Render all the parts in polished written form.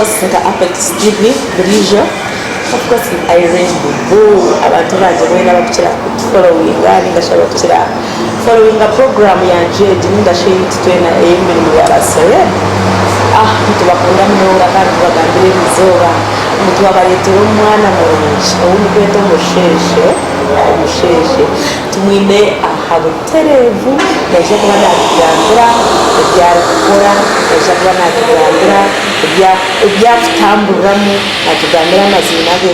course nka Apex TV burijo of course I read the book abantu baje mwena bakira following ngashaka kukira following a program yanje ndashare twena emirimo y'abasore ntitubakunda mnora kandi bagambire bizoba ntitubabaretera umwana murungi uw'umukweto umusheshe tumwine ahabuterevu yaje kuba nakigambira ibyakora yaje kuba nakigambira ibyakutamburamu nakigambira amazina ge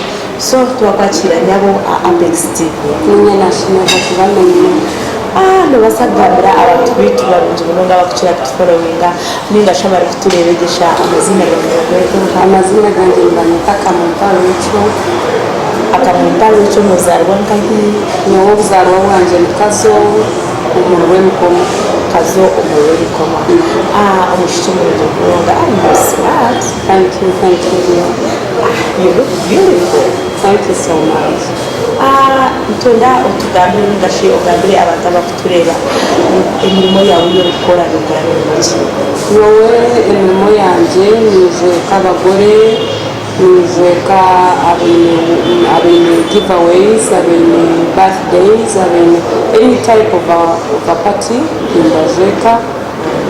so tuwakwakira nyabo Apex TV ninye nashimye bakubamenye nabasagambira abantu bitu barungi munonga bakukira kutufollowinga ninga shabari kuturebegesha amazina amazina ganjye mbanyita akamumpalo w'icyo muzarwa nkahi niwo buzarwa bwanje mukazo umurwe mukoma kazo umurwe mukoma umushiki munonga munonga you smart. Thank you you look beautiful. Thank you so much. Ntonda utugambire ndashi ugambire abantu abakutureba imirimo yawe yo gukora n'iki wowe imirimo yanjye nije k'abagore nije ka abine giveaways abine birthdays abine any type of a party ndajeka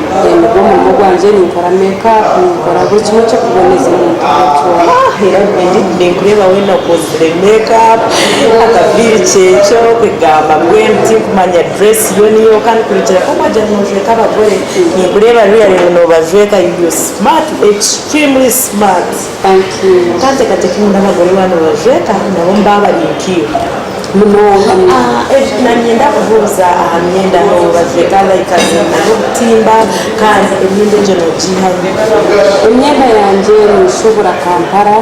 ubwo mu rugo rwanjye nikora makeup nikora buri kimwe cyo kuboneza umuntu hera ndi kureba we no kozere makeup akaviri cyeco kwigamba gwenti kumanya dress yo niyo kandi kurikira ko majya nuje kabagore ni kureba really no bajeka you smart extremely smart. Thank you. Kandi katekunda abagore bano bajeka nabo mbabarikiye nanyenda kubuza myenda no bajeka like no timba kandi imyenda jono jihaye imyenda yanjye nishobora Kampala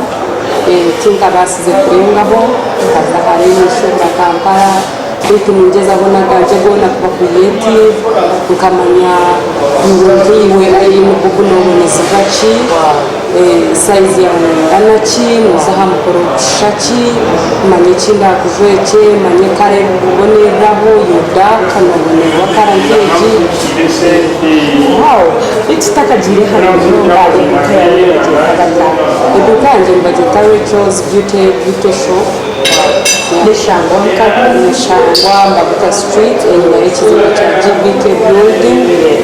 tinga basize kurengaho kaza hari nishobora Kampala ariko ningeza abona ganje gona kuba kuyeti ukamanya ngiwe ari mu kubunoboneza gaci size ya anachi musaha mukoro shaki manye kinda kujweke manye kare kuboneraho yuda kanabone wakarangeji wow itakagire hari n'umwari kayari bagata ibukanje mbagita Rachel's beauty shop Nishangwa Nishangwa Mbabuka Street inyuma y'ikizigo cya GBK building.